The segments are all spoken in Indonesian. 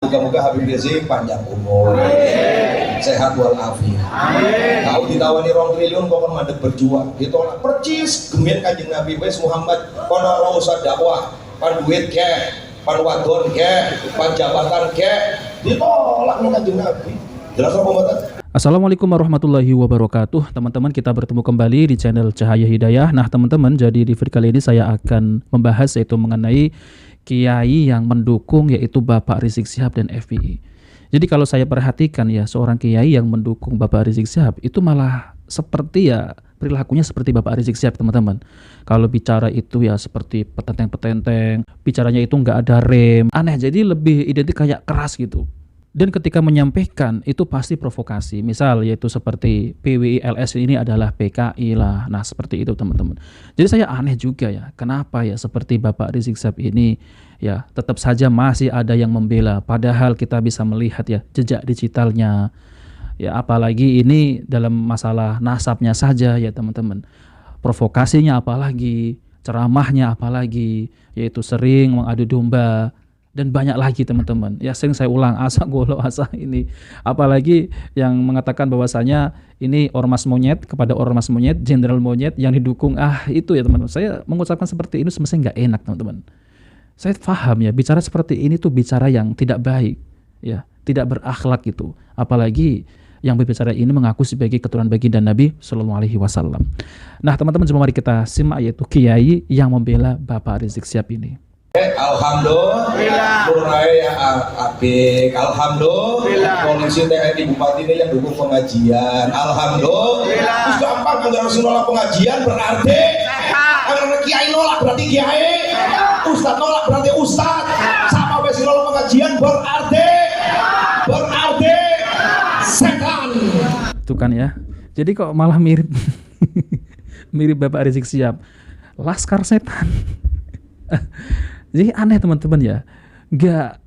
Moga-moga Habib Rizik panjang umur, sehat walafiat. Kau ditawani 2 triliun kok kan mandek berjuang, ditolak percis gemen Kanjeng Nabi wes Muhammad kono ora usah dakwah, pan duit ke, pan wadon ke, pan jabatan ke, ditolak nih Kanjeng Nabi. Jelas apa mboten? Assalamualaikum warahmatullahi wabarakatuh. Teman-teman, kita bertemu kembali di channel Cahaya Hidayah. Nah teman-teman, jadi di video kali ini saya akan membahas yaitu mengenai kiai yang mendukung yaitu Bapak Rizik Syihab dan FPI. Jadi kalau saya perhatikan ya, seorang kiai yang mendukung Bapak Rizik Syihab itu malah seperti ya perilakunya seperti Bapak Rizik Syihab, teman-teman. Kalau bicara itu ya seperti petenteng-petenteng, bicaranya itu nggak ada rem, aneh, jadi lebih identik kayak keras gitu. Dan ketika menyampaikan itu pasti provokasi. Misal yaitu seperti PWILS ini adalah PKI lah. Nah seperti itu teman-teman. Jadi saya aneh juga ya, kenapa ya seperti Bapak Rizik Syihab ini ya tetap saja masih ada yang membela. Padahal kita bisa melihat ya jejak digitalnya. Ya apalagi ini dalam masalah nasabnya saja ya teman-teman. Provokasinya apalagi, ceramahnya apalagi, yaitu sering mengadu domba. Dan banyak lagi teman-teman, ya sering saya ulang, asa golo asa ini, apalagi yang mengatakan bahwasanya ini ormas monyet kepada ormas monyet, jenderal monyet yang didukung, itu ya teman-teman, saya mengucapkan seperti ini semestinya nggak enak teman-teman. Saya paham ya, bicara seperti ini tuh bicara yang tidak baik, ya tidak berakhlak gitu, apalagi yang berbicara ini mengaku sebagai keturunan baginda Nabi Shallallahu Alaihi Wasallam. Nah teman-teman, coba mari kita simak yaitu kiai yang membela Bapak Rizik Syihab ini. Alhamdulillah, Murai Apik, alhamdulillah, polisi TNI Bupati ini yang dukung pengajian, alhamdulillah. Terus gampang kalau harus nolak pengajian berarti, kalau kiai nolak berarti kiai, ustad nolak berarti ustad, sama besi nolak pengajian berarti setan. Itu kan ya, jadi kok malah mirip mirip Bapak Rizik Syihab, laskar setan. Jadi aneh teman-teman ya, nggak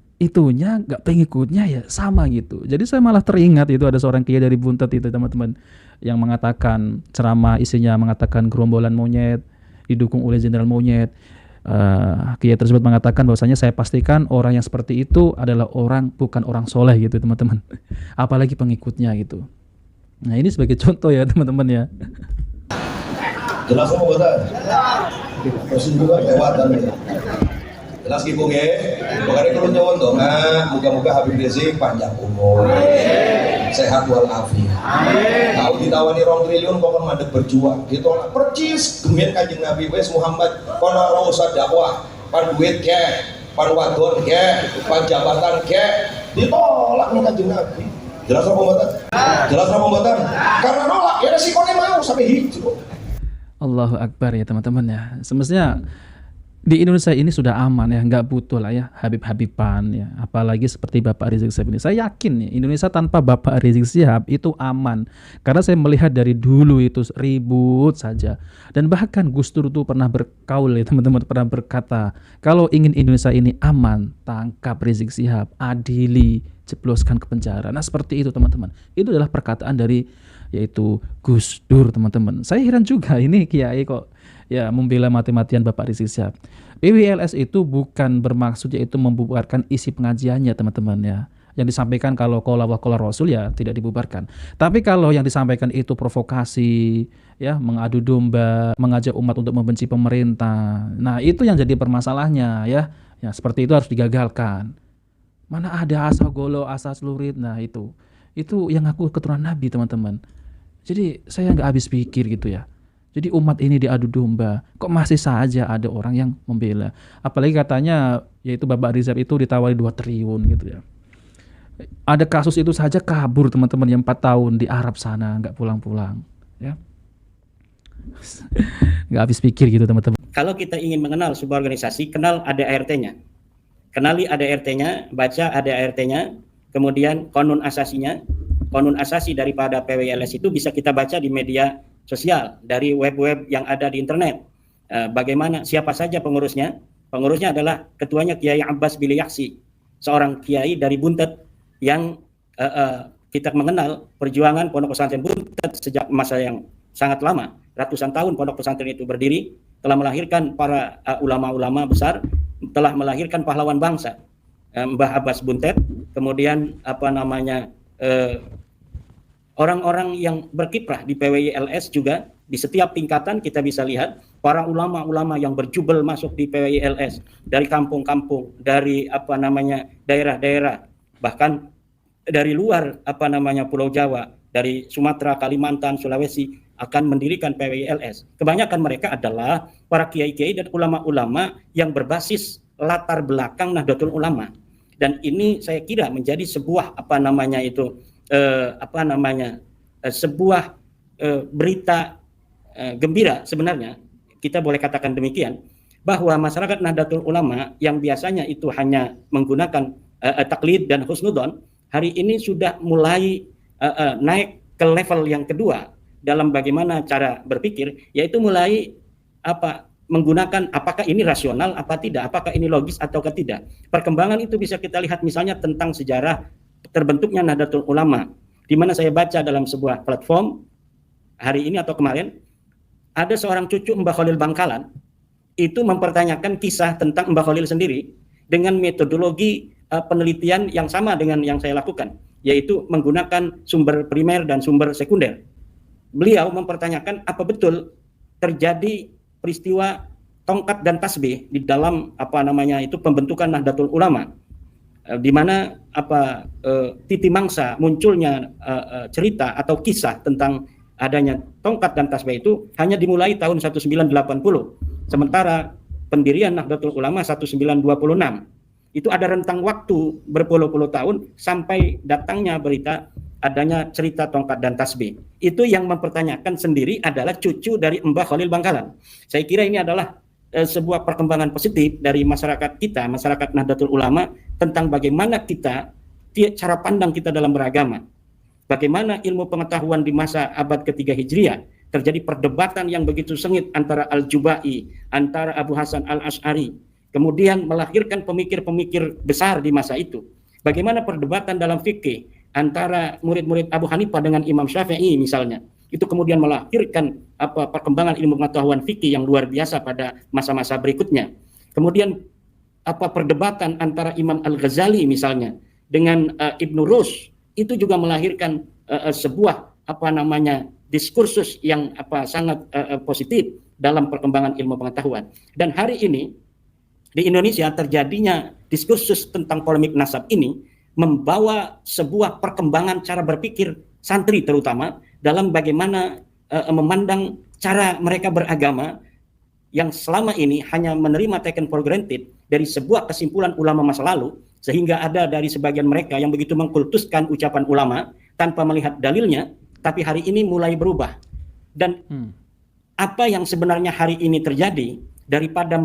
pengikutnya ya sama gitu. Jadi saya malah teringat itu ada seorang kiai dari Buntet itu teman-teman, yang mengatakan ceramah isinya mengatakan gerombolan monyet didukung oleh jenderal monyet. Kiai tersebut mengatakan bahwasanya saya pastikan orang yang seperti itu adalah bukan orang soleh gitu teman-teman. Apalagi pengikutnya gitu. Nah ini sebagai contoh ya teman-teman ya. Jelas apa betul? Terus juga lewatan ya. Jelas gitu ya. Makanya kalau nyawon dong, moga-moga Habib Rizik panjang umur, sehat walafiat. Kau ditawani 2 triliun kok kan mandek berjuang, ditolak percis gemen Kanjeng Nabi wes Muhammad kono ora usah dakwah, pan duit ke, pan wadon ke, pan jabatan ke, ditolak nih Kanjeng Nabi. Jelas apa mboten? Jelas apa mboten? Karena nolak ya resikonya mau sampai hijau. Allahu Akbar ya teman-teman ya. Semestinya di Indonesia ini sudah aman ya, nggak butuh lah ya Habib-Habiban ya. Apalagi seperti Bapak Rizik Syihab ini. Saya yakin nih Indonesia tanpa Bapak Rizik Syihab itu aman. Karena saya melihat dari dulu itu ribut saja. Dan bahkan Gus Dur itu pernah berkaul ya teman-teman, pernah berkata, kalau ingin Indonesia ini aman, tangkap Rizik Syihab, adili, jebloskan ke penjara. Nah seperti itu teman-teman. Itu adalah perkataan dari yaitu Gus Dur teman-teman. Saya heran juga ini kiai kok ya membela mati-matian Bapak Rizik Syihab. PWILS itu bukan bermaksud yaitu membubarkan isi pengajiannya teman-teman ya. Yang disampaikan kalau qala wa qala Rasul ya tidak dibubarkan. Tapi kalau yang disampaikan itu provokasi ya, mengadu domba, mengajak umat untuk membenci pemerintah. Nah, itu yang jadi permasalahannya ya. Ya seperti itu harus digagalkan. Mana ada asa golo, asa celurit. Nah, itu yang aku keturunan Nabi teman-teman. Jadi saya nggak habis pikir gitu ya. Jadi umat ini diadu domba, kok masih saja ada orang yang membela. Apalagi katanya yaitu Bapak Rizik itu ditawari 2 triliun gitu ya. Ada kasus itu saja kabur teman-teman yang 4 tahun di Arab sana, nggak pulang-pulang ya. Nggak habis pikir gitu teman-teman. Kalau kita ingin mengenal sebuah organisasi, kenal ADART-nya. Kenali ADART-nya, baca ADART-nya, kemudian konun asasinya. Konun asasi daripada PWILS itu bisa kita baca di media sosial, dari web-web yang ada di internet. Bagaimana, siapa saja pengurusnya? Pengurusnya adalah ketuanya Kiai Abbas Biliyaksi, seorang kiai dari Buntet yang kita mengenal perjuangan Pondok Pesantren Buntet sejak masa yang sangat lama. Ratusan tahun Pondok Pesantren itu berdiri, telah melahirkan para ulama-ulama besar, telah melahirkan pahlawan bangsa. Mbah Abbas Buntet, kemudian orang-orang yang berkiprah di PWILS juga di setiap tingkatan kita bisa lihat para ulama-ulama yang berjubel masuk di PWILS dari kampung-kampung, dari daerah-daerah, bahkan dari luar Pulau Jawa, dari Sumatera, Kalimantan, Sulawesi akan mendirikan PWILS. Kebanyakan mereka adalah para kiai-kiai dan ulama-ulama yang berbasis latar belakang Nahdlatul Ulama. Dan ini saya kira menjadi sebuah sebuah berita gembira sebenarnya, kita boleh katakan demikian, bahwa masyarakat Nahdlatul Ulama yang biasanya itu hanya menggunakan taklid dan husnudzon, hari ini sudah mulai naik ke level yang kedua dalam bagaimana cara berpikir, yaitu mulai menggunakan apakah ini rasional apa tidak, apakah ini logis atau tidak. Perkembangan itu bisa kita lihat misalnya tentang sejarah terbentuknya Nahdlatul Ulama, di mana saya baca dalam sebuah platform hari ini atau kemarin, ada seorang cucu Mbah Khalil Bangkalan itu mempertanyakan kisah tentang Mbah Khalil sendiri dengan metodologi penelitian yang sama dengan yang saya lakukan, yaitu menggunakan sumber primer dan sumber sekunder. Beliau mempertanyakan apa betul terjadi peristiwa tongkat dan tasbih di dalam pembentukan Nahdlatul Ulama, di mana titi mangsa munculnya cerita atau kisah tentang adanya tongkat dan tasbih itu hanya dimulai tahun 1980, sementara pendirian Nahdlatul Ulama 1926. Itu ada rentang waktu berpuluh-puluh tahun sampai datangnya berita adanya cerita tongkat dan tasbih. Itu yang mempertanyakan sendiri adalah cucu dari Mbah Khalil Bangkalan. Saya kira ini adalah sebuah perkembangan positif dari masyarakat kita, masyarakat Nahdlatul Ulama, tentang bagaimana cara pandang kita dalam beragama. Bagaimana ilmu pengetahuan di masa abad ketiga Hijriah terjadi perdebatan yang begitu sengit antara Al-Jubai, antara Abu Hasan Al-Asy'ari, kemudian melahirkan pemikir-pemikir besar di masa itu. Bagaimana perdebatan dalam fikih antara murid-murid Abu Hanifah dengan Imam Syafi'i misalnya, itu kemudian melahirkan perkembangan ilmu pengetahuan fikih yang luar biasa pada masa-masa berikutnya. Kemudian perdebatan antara Imam Al-Ghazali misalnya dengan Ibnu Rushd, itu juga melahirkan sebuah diskursus yang sangat positif dalam perkembangan ilmu pengetahuan. Dan hari ini di Indonesia terjadinya diskursus tentang polemik nasab ini membawa sebuah perkembangan cara berpikir santri terutama dalam bagaimana memandang cara mereka beragama yang selama ini hanya menerima taken for granted dari sebuah kesimpulan ulama masa lalu, sehingga ada dari sebagian mereka yang begitu mengkultuskan ucapan ulama tanpa melihat dalilnya, tapi hari ini mulai berubah. Dan apa yang sebenarnya hari ini terjadi, daripada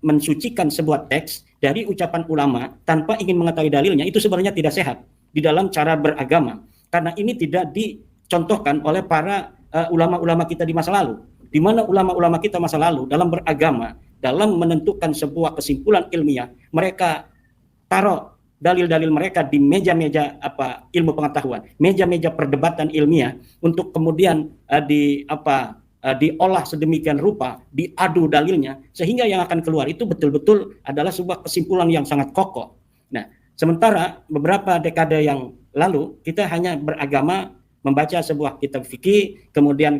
mensucikan sebuah teks dari ucapan ulama tanpa ingin mengetahui dalilnya, itu sebenarnya tidak sehat di dalam cara beragama, karena ini tidak dicontohkan oleh para ulama-ulama kita di masa lalu, di mana ulama-ulama kita masa lalu dalam beragama, dalam menentukan sebuah kesimpulan ilmiah, mereka taruh dalil-dalil mereka di meja-meja ilmu pengetahuan, meja-meja perdebatan ilmiah, untuk kemudian diolah sedemikian rupa, diadu dalilnya, sehingga yang akan keluar itu betul-betul adalah sebuah kesimpulan yang sangat kokoh. Nah, sementara beberapa dekade yang lalu kita hanya beragama, membaca sebuah kitab fikih, kemudian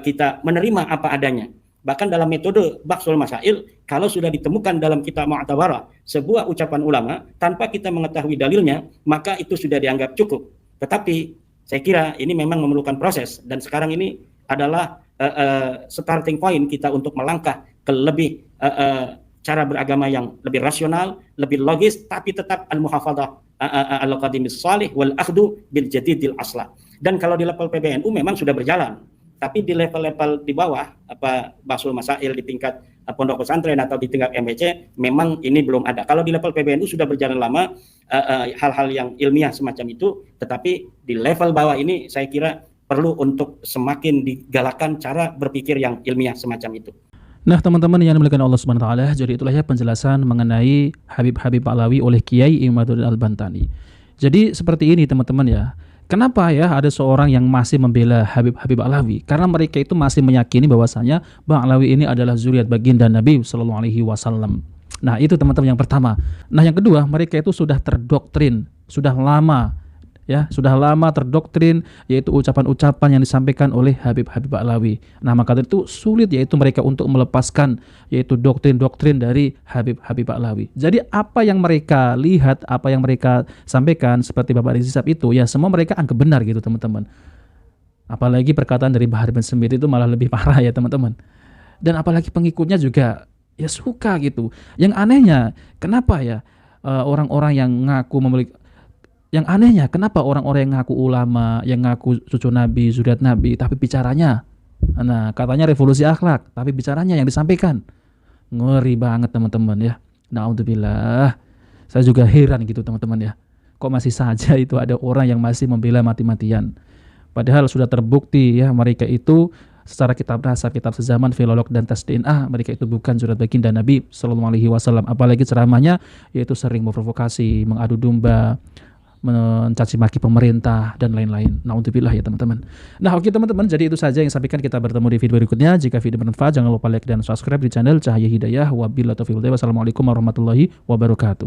kita menerima apa adanya. Bahkan dalam metode Bahsul Masail, kalau sudah ditemukan dalam kitab Mu'tabarah sebuah ucapan ulama tanpa kita mengetahui dalilnya, maka itu sudah dianggap cukup. Tetapi saya kira ini memang memerlukan proses, dan sekarang ini adalah starting point kita untuk melangkah ke lebih cara beragama yang lebih rasional, lebih logis, tapi tetap al-muhafadzah al-qadimis salih wal akhdu bil jadidil aslah. Dan kalau di level PBNU memang sudah berjalan, tapi di level-level di bawah Bahsul Masail di tingkat pondok pesantren atau di tingkat MBC memang ini belum ada. Kalau di level PBNU sudah berjalan lama hal-hal yang ilmiah semacam itu, tetapi di level bawah ini saya kira perlu untuk semakin digalakan cara berpikir yang ilmiah semacam itu. Nah, teman-teman yang dimuliakan Allah Subhanahu wa taala, jadi itulah ya penjelasan mengenai Habib Pahlawi oleh Kiai Imaduddin Al-Bantani. Jadi seperti ini teman-teman ya. Kenapa ya ada seorang yang masih membela Habib Pahlawi? Karena mereka itu masih meyakini bahwasanya Pahlawi ini adalah zuriat baginda Nabi sallallahu alaihi wasallam. Nah, itu teman-teman yang pertama. Nah, yang kedua, mereka itu sudah terdoktrin, sudah lama terdoktrin, yaitu ucapan-ucapan yang disampaikan oleh Habib Ba'lawi. Nah, maka itu sulit yaitu mereka untuk melepaskan yaitu doktrin-doktrin dari Habib Ba'lawi. Jadi apa yang mereka lihat, apa yang mereka sampaikan seperti Bapak Rizik Syihab itu, ya semua mereka anggap benar gitu teman-teman. Apalagi perkataan dari Bahar bin Smith itu malah lebih parah ya teman-teman. Dan apalagi pengikutnya juga ya suka gitu. Yang anehnya, kenapa ya orang-orang yang ngaku memiliki, yang anehnya kenapa orang-orang yang ngaku ulama, yang ngaku cucu Nabi, zuriat Nabi, tapi bicaranya, nah katanya revolusi akhlak, tapi bicaranya yang disampaikan ngeri banget teman-teman ya. Naudzubillah. Saya juga heran gitu teman-teman ya. Kok masih saja itu ada orang yang masih membela mati-matian. Padahal sudah terbukti ya mereka itu secara kitab nasab, kitab sezaman, filolog dan tes DNA, mereka itu bukan zuriat baginda Nabi Sallallahu Alaihi Wasallam. Apalagi ceramahnya yaitu sering memprovokasi, mengadu domba, mencaci maki pemerintah dan lain-lain. Naudzubillah ya teman-teman. Nah, oke teman-teman, jadi itu saja yang sampaikan. Kita bertemu di video berikutnya. Jika video bermanfaat jangan lupa like dan subscribe di channel Cahaya Hidayah. Wabillahi taufiq wal hidayah. Wassalamualaikum warahmatullahi wabarakatuh.